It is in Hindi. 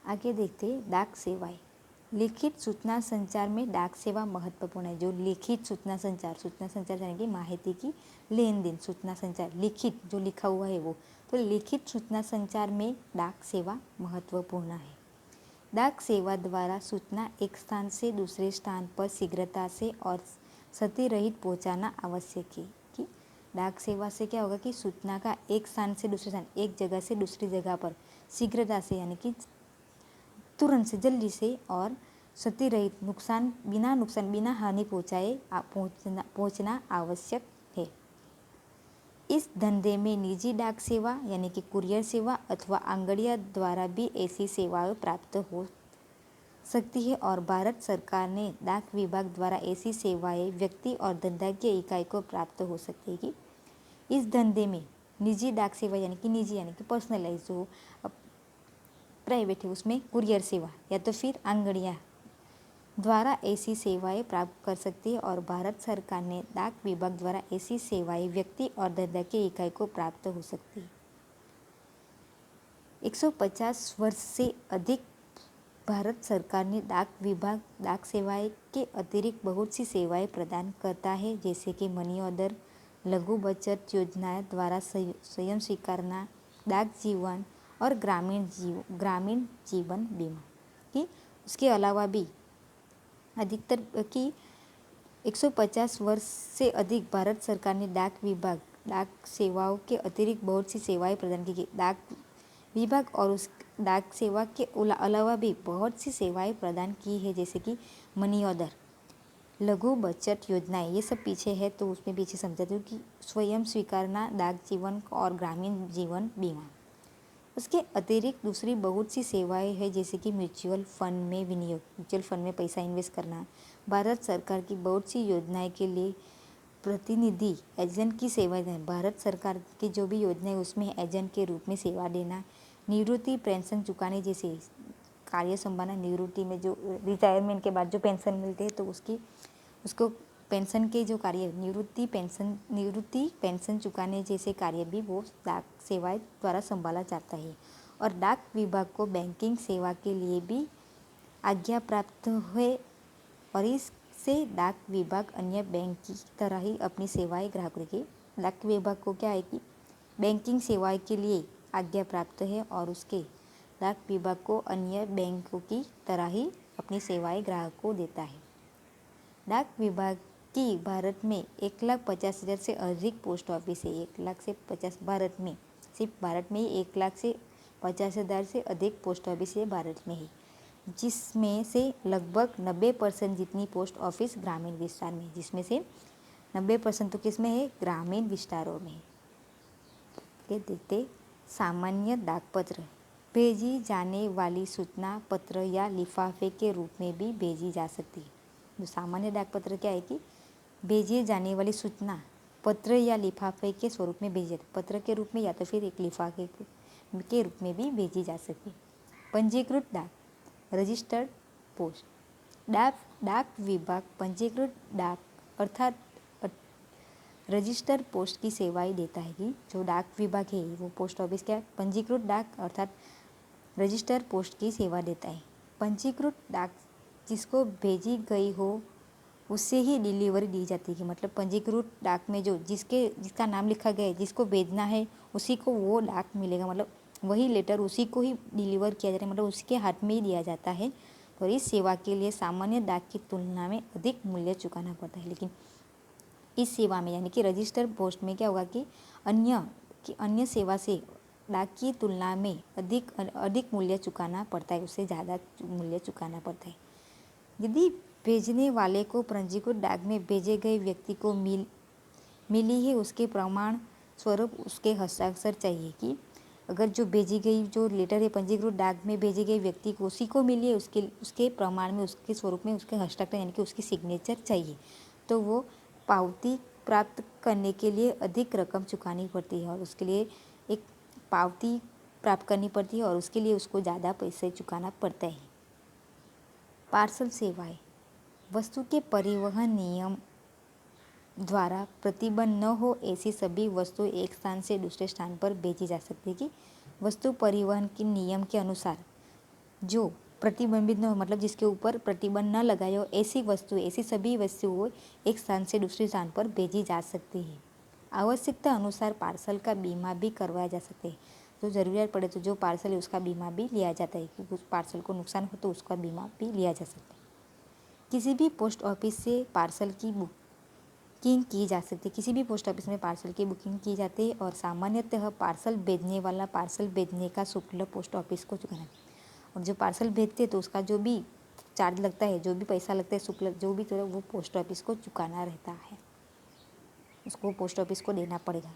आगे देखते हैं डाक सेवाएं। लिखित सूचना संचार में डाक सेवा महत्वपूर्ण है। जो लिखित सूचना संचार यानी कि माहिती की लेन देन, सूचना संचार लिखित जो लिखा हुआ है वो, तो लिखित सूचना संचार में डाक सेवा महत्वपूर्ण है। डाक सेवा द्वारा सूचना एक स्थान से दूसरे स्थान पर शीघ्रता से और क्षति रहित पहुँचाना आवश्यक है। कि डाक सेवा से क्या होगा कि सूचना का एक स्थान से दूसरे स्थान, एक जगह से दूसरी जगह पर शीघ्रता से यानी कि तुरंत से, जल्दी से और क्षति रहित, बिना हानि पहुँचाए पहुँचना आवश्यक है। इस धंधे में निजी डाक सेवा यानी कि कुरियर सेवा अथवा आंगड़िया द्वारा भी ऐसी सेवाएं प्राप्त हो सकती है और भारत सरकार ने डाक विभाग द्वारा ऐसी सेवाएं व्यक्ति और धंधाकीय इकाई को प्राप्त हो सकती है। कि इस धंधे में निजी डाक सेवा यानी कि पर्सनलाइज जो प्राइवेट है उसमें कुरियर सेवा या तो फिर आंगड़िया द्वारा ऐसी सेवाएं प्राप्त कर सकती है और भारत सरकार ने डाक विभाग द्वारा ऐसी सेवाएं व्यक्ति और धंधाकीय इकाई को प्राप्त हो सकती है। 150 वर्ष से अधिक भारत सरकार ने डाक विभाग डाक सेवाएं के अतिरिक्त बहुत सी सेवाएं प्रदान करता है, जैसे कि मनी ऑर्डर, लघु बचत योजनाएं द्वारा स्वयं स्वीकारना, डाक जीवन और ग्रामीण जीवन बीमा। कि उसके अलावा भी अधिकतर कि 150 वर्ष से अधिक भारत सरकार ने डाक विभाग डाक सेवाओं के अतिरिक्त बहुत सी सेवाएं प्रदान की। डाक विभाग और उस डाक सेवा के अलावा भी बहुत सी सेवाएं प्रदान की है, जैसे कि मनी ऑर्डर, लघु बचत योजनाएं, ये सब पीछे है तो उसमें पीछे समझाती हूँ कि स्वयं स्वीकारना, डाक जीवन और ग्रामीण जीवन बीमा। उसके अतिरिक्त दूसरी बहुत सी सेवाएं हैं, जैसे कि म्यूचुअल फंड में विनियोग, म्यूचुअल फंड में पैसा इन्वेस्ट करना, भारत सरकार की बहुत सी योजनाएं के लिए प्रतिनिधि एजेंट की सेवाएं देना, भारत सरकार की जो भी योजना है उसमें एजेंट के रूप में सेवा देना, निवृत्ति पेंशन चुकाने जैसे कार्य संभालना, निवृत्ति में जो रिटायरमेंट के बाद जो पेंशन मिलते हैं तो उसको पेंशन के जो कार्य निवृत्ति पेंशन चुकाने जैसे कार्य भी वो डाक सेवाएं द्वारा संभाला जाता है। और डाक विभाग को बैंकिंग सेवा के लिए भी आज्ञा प्राप्त है और इससे डाक विभाग अन्य बैंक की तरह ही अपनी सेवाएं ग्राहकों की, डाक विभाग को क्या है कि बैंकिंग सेवाएं के लिए आज्ञा प्राप्त है और उसके डाक विभाग को अन्य बैंकों की तरह ही अपनी सेवाएं ग्राहक को देता है। डाक विभाग की भारत में 1,50,000 से अधिक पोस्ट ऑफिस है। 1,00,000 से 50 भारत में, सिर्फ भारत में ही 1,00,000 से 50,000 से अधिक पोस्ट ऑफिस है भारत में ही, जिसमें से लगभग 90% जितनी पोस्ट ऑफिस ग्रामीण विस्तार में, जिसमें से 90% तो किस में है, ग्रामीण विस्तारों में है। देखते सामान्य डाक पत्र, भेजी जाने वाली सूचना पत्र या लिफाफे के रूप में भी भेजी जा सकती है। जो सामान्य डाक पत्र क्या है कि भेजी जाने वाली सूचना पत्र या लिफाफे के स्वरूप में भेजी जाती है, पत्र के रूप में या तो फिर एक लिफाफे के रूप में भी भेजी जा सकती है। पंजीकृत डाक, रजिस्टर्ड पोस्ट, डाक विभाग पंजीकृत डाक अर्थात रजिस्टर्ड पोस्ट की सेवाएं देता है। कि जो डाक विभाग है वो पोस्ट ऑफिस क्या पंजीकृत डाक अर्थात रजिस्टर्ड पोस्ट की सेवा देता है। पंजीकृत डाक जिसको भेजी गई हो उससे ही डिलीवरी दी जाती है। मतलब पंजीकृत डाक में जो जिसका नाम लिखा गया है, जिसको भेजना है उसी को वो डाक मिलेगा, मतलब वही लेटर उसी को ही डिलीवर किया जाता है, मतलब उसके हाथ में ही दिया जाता है। और इस सेवा के लिए सामान्य डाक की तुलना में अधिक मूल्य चुकाना पड़ता है। लेकिन इस सेवा में यानी कि रजिस्टर्ड पोस्ट में क्या होगा कि अन्य सेवा से डाक की तुलना में अधिक मूल्य चुकाना पड़ता है, उससे ज़्यादा मूल्य चुकाना पड़ता है। यदि भेजने वाले को पंजीकृत डाक में भेजे गए व्यक्ति को मिली है उसके प्रमाण स्वरूप उसके हस्ताक्षर चाहिए। कि अगर जो भेजी गई जो लेटर है पंजीकृत डाक में भेजे गए व्यक्ति को उसी को मिली है, उसके प्रमाण में उसके स्वरूप में उसके हस्ताक्षर यानी कि उसकी सिग्नेचर चाहिए, तो वो पावती प्राप्त करने के लिए अधिक रकम चुकानी पड़ती है और उसके लिए एक पावती प्राप्त करनी पड़ती है और उसके लिए उसको ज़्यादा पैसे चुकाना पड़ता है। पार्सल सेवाएं, वस्तु के परिवहन नियम द्वारा प्रतिबंध न हो ऐसी सभी वस्तुएं एक स्थान से दूसरे स्थान पर भेजी जा सकती है। कि वस्तु परिवहन के नियम के अनुसार जो प्रतिबंधित न हो, मतलब जिसके ऊपर प्रतिबंध न लगाया हो, ऐसी वस्तुएं, ऐसी सभी वस्तुएं एक स्थान से दूसरे स्थान पर भेजी जा सकती है। आवश्यकता अनुसार पार्सल का बीमा भी करवाया जा सकता है। तो ज़रूरत पड़े तो जो पार्सल है उसका बीमा भी लिया जाता है कि उस पार्सल को नुकसान हो तो उसका बीमा भी लिया जा सकता है। किसी भी पोस्ट ऑफिस से पार्सल की बुकिंग की जा सकती है। किसी भी पोस्ट ऑफिस में पार्सल की बुकिंग की जाती है और सामान्यतः पार्सल भेजने वाला पार्सल भेजने का शुल्क पोस्ट ऑफिस को चुकाना है। और जो पार्सल भेजते हैं तो उसका जो भी चार्ज लगता है, जो भी पैसा लगता है, शुल्क जो भी तो वो पोस्ट ऑफिस को चुकाना रहता है, उसको पोस्ट ऑफिस को देना पड़ेगा।